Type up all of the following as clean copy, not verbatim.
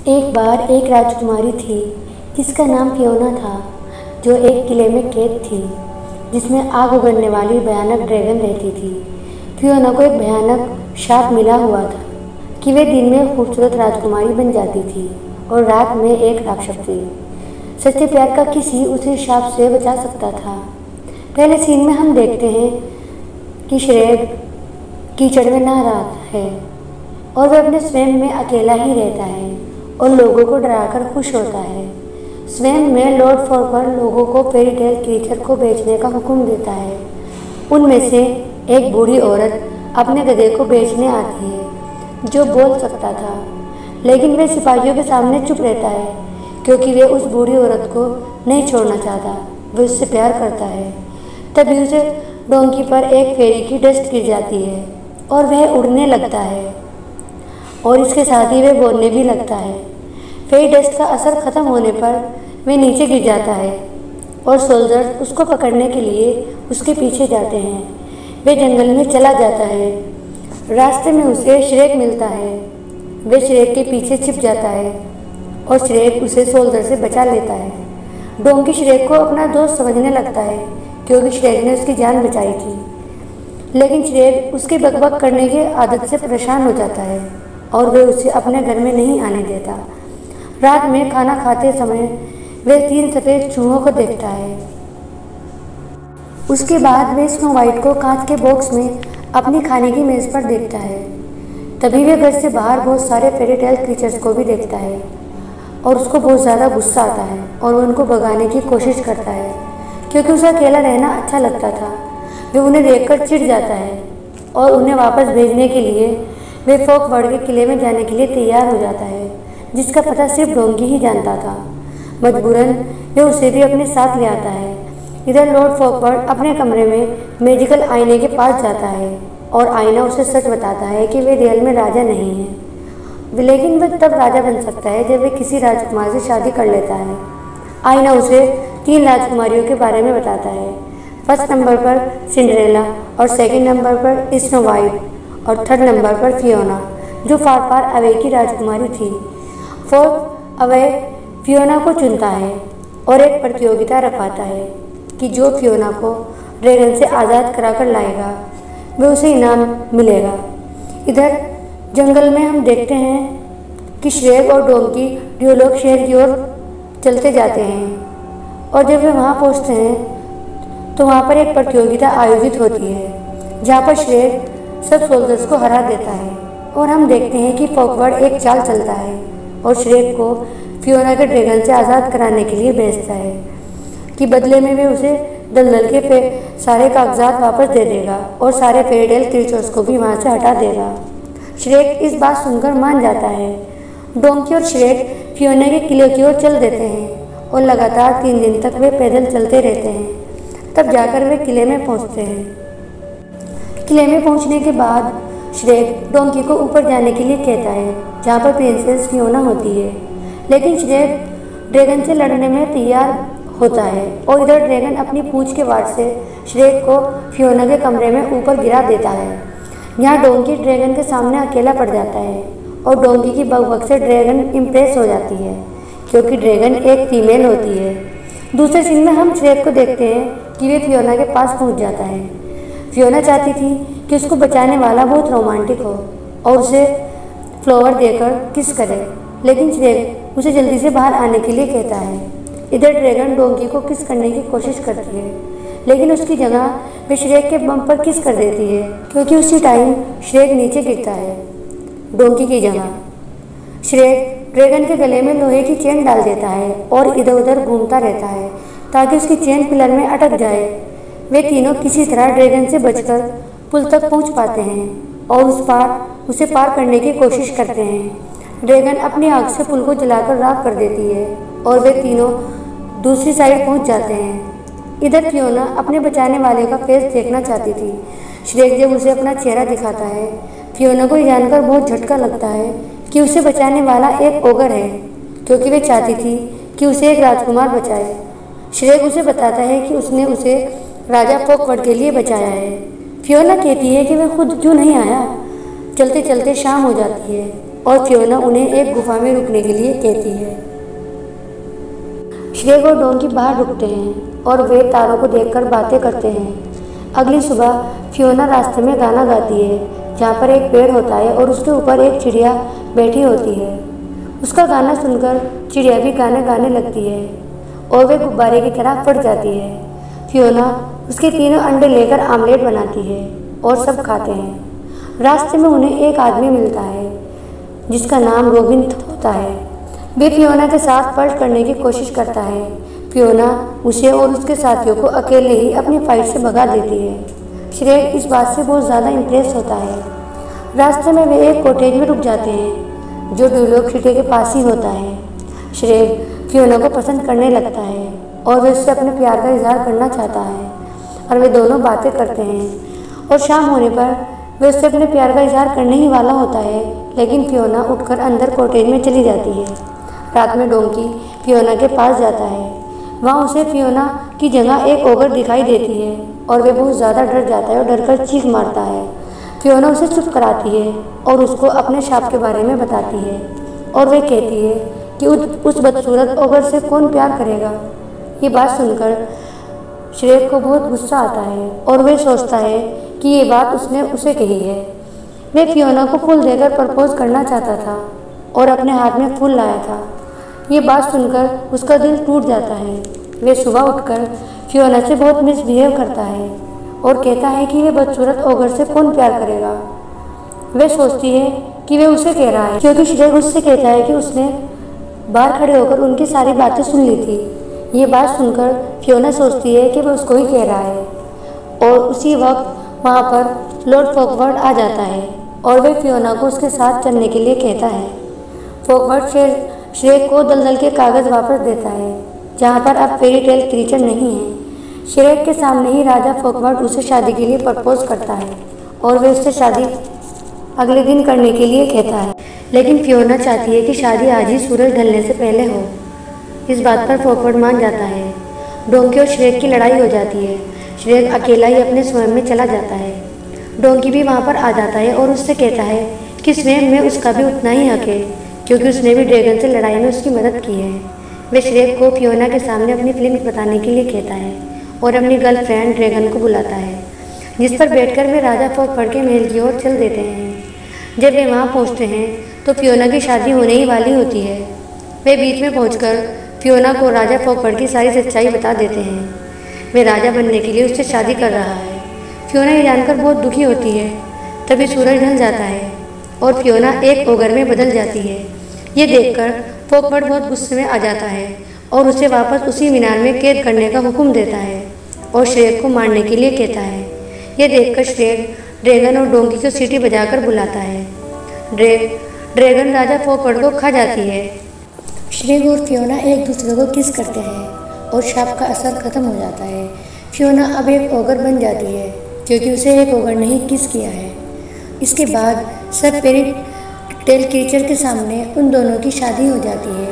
एक बार एक राजकुमारी थी जिसका नाम फियोना था, जो एक किले में कैद थी जिसमें आग उगलने वाली भयानक ड्रैगन रहती थी। फियोना को एक भयानक शाप मिला हुआ था कि वे दिन में खूबसूरत राजकुमारी बन जाती थी और रात में एक राक्षसी। सच्चे प्यार का किसी उसे शाप से बचा सकता था। पहले सीन में हम देखते हैं कि श्रेक कीचड़ में नहा रहा है और वह अपने स्वयं में अकेला ही रहता है और लोगों को डराकर खुश होता है। स्वयं में लॉर्ड फॉरपर लोगों को फेरी टेल क्रीचर को बेचने का हुक्म देता है। उनमें से एक बूढ़ी औरत अपने गधे को बेचने आती है जो बोल सकता था, लेकिन वह सिपाहियों के सामने चुप रहता है क्योंकि वे उस बूढ़ी औरत को नहीं छोड़ना चाहता। वह उससे प्यार करता है। तभी उसे डोंकी पर एक फेरी की डस्ट गिर जाती है और वह उड़ने लगता है और इसके साथ ही वह बोलने भी लगता है। फेरी डस्ट का असर खत्म होने पर वह नीचे गिर जाता है और सोल्जर्स उसको पकड़ने के लिए उसके पीछे जाते हैं। वह जंगल में चला जाता है। रास्ते में उसे श्रेक मिलता है। वह श्रेक के पीछे छिप जाता है और श्रेक उसे सोल्जर से बचा लेता है। डोंकी श्रेक को अपना दोस्त समझने लगता है क्योंकि श्रेक ने उसकी जान बचाई थी, लेकिन श्रेक उसके बकबक करने की आदत से परेशान हो जाता है और वह उसे अपने घर में नहीं आने देता। रात में खाना खाते समय वह 3 सफ़ेद चूहों को देखता है। उसके बाद वह स्नो वाइट को कांच के बॉक्स में अपनी खाने की मेज़ पर देखता है। तभी वह घर से बाहर बहुत सारे फेरी टेल क्रीचर्स को भी देखता है और उसको बहुत ज़्यादा गुस्सा आता है और वह उनको भगाने की कोशिश करता है क्योंकि उसे अकेला रहना अच्छा लगता था। वह उन्हें देखकर चिढ़ जाता है और उन्हें वापस भेजने के लिए वह फॉकवर्ड के किले में जाने के लिए तैयार हो जाता है, जिसका पता सिर्फ डोंकी ही जानता था। मजबूरन वह उसे भी अपने साथ ले आता है। इधर लॉर्ड फॉकवर्ड अपने कमरे में मैजिकल आईने के पास जाता है और आईना उसे सच बताता है कि वे रियल में राजा नहीं है, लेकिन वह तब राजा बन सकता है जब वह किसी राजकुमार से शादी कर लेता है। आईना उसे 3 राजकुमारियों के बारे में बताता है। फर्स्ट नंबर पर सिंड्रेला और सेकंड नंबर पर स्नो वाइट और थर्ड नंबर पर फियोना, जो फार फार अवे की राजकुमारी थी। फोर्थ अवे फियोना को चुनता है और एक प्रतियोगिता रखवाता है कि जो फियोना को ड्रैगन से आज़ाद कराकर लाएगा वह उसे इनाम मिलेगा। इधर जंगल में हम देखते हैं कि श्रेक और डोंकी ड्यूलोक शहर की ओर चलते जाते हैं और जब वे वहाँ पहुँचते हैं तो वहाँ पर एक प्रतियोगिता आयोजित होती है जहाँ पर श्रेक सब सोल्जर्स को हरा देता है और हम देखते हैं कि फॉकवर्ड एक चाल चलता है और श्रेक को फियोना के ड्रैगन से आज़ाद कराने के लिए भेजता है कि बदले में वे उसे दलदल के सारे कागजात वापस दे देगा और सारे फेरी टेल क्रीचर्स को भी वहाँ से हटा देगा। श्रेक इस बात सुनकर मान जाता है। डोंकी और श्रेक फियोना के किले की ओर चल देते हैं और लगातार 3 दिन तक वे पैदल चलते रहते हैं। तब जाकर वे किले में पहुँचते हैं। किले में पहुँचने के बाद श्रेक डोंकी को ऊपर जाने के लिए कहता है जहाँ पर प्रिंसेस फियोना होती है, लेकिन श्रेक ड्रैगन से लड़ने में तैयार होता है और इधर ड्रैगन अपनी पूंछ के वार से श्रेक को फियोना के कमरे में ऊपर गिरा देता है। यहाँ डोंकी ड्रैगन के सामने अकेला पड़ जाता है और डोंकी की बकबक से ड्रैगन इम्प्रेस हो जाती है क्योंकि ड्रैगन एक फीमेल होती है। दूसरे सीन में हम श्रेक को देखते हैं कि वे फियोना के पास पहुँच जाता है। फियोना चाहती थी कि उसको बचाने वाला बहुत रोमांटिक हो और उसे फ्लावर देकर किस करे, लेकिन श्रेक उसे जल्दी से बाहर आने के लिए कहता है। इधर ड्रैगन डोंकी को किस करने की कोशिश करती है, लेकिन उसकी जगह वे श्रेक के बम पर किस कर देती है क्योंकि उसी टाइम श्रेक नीचे गिरता है डोंकी की जगह। श्रेक ड्रैगन के गले में लोहे की चेन डाल देता है और इधर उधर घूमता रहता है ताकि उसकी चेन पिलर में अटक जाए। वे तीनों किसी तरह ड्रैगन से बचकर पुल तक पहुंच पाते हैं और उसे पार करने की कोशिश करते हैं। ड्रैगन अपनी आग से पुल को जलाकर राख कर देती है और वे तीनों दूसरी साइड पहुंच जाते हैं। इधर फियोना अपने बचाने वाले का फेस देखना चाहती थी। श्रेक जब उसे अपना चेहरा दिखाता है, फियोना को जानकर बहुत झटका लगता है कि उसे बचाने वाला एक ओगर है क्योंकि वे चाहती थी कि उसे एक राजकुमार बचाए। श्रेक उसे बताता है कि उसने उसे राजा फॉकवर्ड के लिए बचाया है। फियोना कहती है कि वह खुद क्यों नहीं आया। चलते चलते शाम हो जाती है और फियोना उन्हें एक गुफा में रुकने के लिए कहती है। श्रेक और डोंकी बाहर रुकते हैं और वे तारों को देखकर बातें करते हैं। अगली सुबह फियोना रास्ते में गाना गाती है, जहाँ पर एक पेड़ होता है और उसके ऊपर एक चिड़िया बैठी होती है। उसका गाना सुनकर चिड़िया भी गाना गाने लगती है और वे गुब्बारे की तरह फट जाती है। फियोना उसके तीनों अंडे लेकर आमलेट बनाती है और सब खाते हैं। रास्ते में उन्हें एक आदमी मिलता है जिसका नाम रॉबिन होता है। वे फियोना के साथ फ्लर्ट करने की कोशिश करता है। फियोना उसे और उसके साथियों को अकेले ही अपनी फाइट से भगा देती है। श्रेक इस बात से बहुत ज़्यादा इम्प्रेस होता है। रास्ते में वे एक कॉटेज में रुक जाते हैं जो ड्यूलोक्सिटी के पास ही होता है। श्रेक फियोना को पसंद करने लगता है और वे उससे अपने प्यार का इजहार करना चाहता है और वे दोनों बातें करते हैं। और शाम होने पर वे उससे अपने प्यार का इजहार करने ही वाला होता है, लेकिन फियोना उठकर अंदर कॉटेज में चली जाती है। रात में डोंकी फियोना के पास जाता है। वहाँ उसे फियोना की जगह एक ओगर दिखाई देती है और वे बहुत ज़्यादा डर जाता है और डरकर चीख मारता है। फियोना उसे चुप कराती है और उसको अपने शाप के बारे में बताती है और वे कहती है कि उस बदसूरत ओगर से कौन प्यार करेगा। ये बात सुनकर श्रेक को बहुत गुस्सा आता है और वे सोचता है कि ये बात उसने उसे कही है। वे फियोना को फूल देकर प्रपोज करना चाहता था और अपने हाथ में फूल लाया था। ये बात सुनकर उसका दिल टूट जाता है। वे सुबह उठकर फियोना से बहुत मिसबिहेव करता है और कहता है कि वे बदसूरत ओगर से कौन प्यार करेगा। वे सोचती है कि वे उसे कह रहा है, क्योंकि श्रेक उससे कहता है कि उसने बाहर खड़े होकर उनकी सारी बातें सुन ली थी। ये बात सुनकर फियोना सोचती है कि वह उसको ही कह रहा है और उसी वक्त वहाँ पर लॉर्ड फॉकवर्ड आ जाता है और वे फियोना को उसके साथ चलने के लिए कहता है। फॉकवर्ड श्रेक को दलदल के कागज़ वापस देता है जहाँ पर अब फेरी टेल क्रीचर नहीं है। श्रेक के सामने ही राजा फॉकवर्ड उसे शादी के लिए प्रपोज करता है और वे उससे शादी अगले दिन करने के लिए कहता है, लेकिन फियोना चाहती है कि शादी आज ही सूरज ढलने से पहले हो। इस बात पर फॉकवर्ड मान जाता है। डोंकी और श्रेक की लड़ाई हो जाती है। श्रेक अकेला ही अपने स्वयं में चला जाता है। डोंकी भी वहाँ पर आ जाता है और उससे कहता है कि स्वयं में उसका भी उतना ही हक है, क्योंकि उसने भी ड्रैगन से लड़ाई में उसकी मदद की है। वे श्रेक को फियोना के सामने अपनी फीलिंग्स बताने के लिए कहता है और अपनी गर्लफ्रेंड ड्रैगन को बुलाता है, जिस पर बैठकर वे राजा फॉकवर्ड के महल की ओर चल देते हैं। जब वे वहाँ पहुँचते हैं तो फियोना की शादी होने ही वाली होती है। वे बीच में पहुँचकर फियोना को राजा फॉकवर्ड की सारी सच्चाई बता देते हैं। वे राजा बनने के लिए उससे शादी कर रहा है। फियोना ये जानकर बहुत दुखी होती है। तभी सूरज ढल जाता है और फियोना एक ओगर में बदल जाती है। ये देखकर फॉकवर्ड बहुत गुस्से में आ जाता है और उसे वापस उसी मीनार में कैद करने का हुक्म देता है और श्रेक को मारने के लिए कहता है। ये देखकर श्रेक ड्रैगन और डोंकी को सीटी बजाकर बुलाता है। ड्रैगन राजा फॉकवर्ड को खा जाती है। श्रेक और फियोना एक दूसरे को किस करते हैं और शाप का असर खत्म हो जाता है। फियोना अब एक ओगर बन जाती है क्योंकि उसे एक ओगर ने ही किस किया है। इसके बाद सब फेरी टेल क्रीचर के सामने उन दोनों की शादी हो जाती है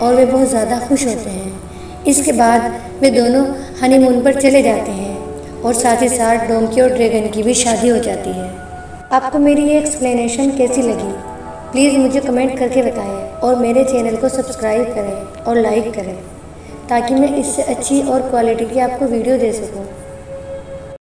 और वे बहुत ज़्यादा खुश होते हैं। इसके बाद वे दोनों हनीमून पर चले जाते हैं और साथ ही साथ डोंकी और ड्रैगन की भी शादी हो जाती है। आपको मेरी ये एक्सप्लेनेशन कैसी लगी प्लीज़ मुझे कमेंट करके बताएं और मेरे चैनल को सब्सक्राइब करें और लाइक करें ताकि मैं इससे अच्छी और क्वालिटी की आपको वीडियो दे सकूं।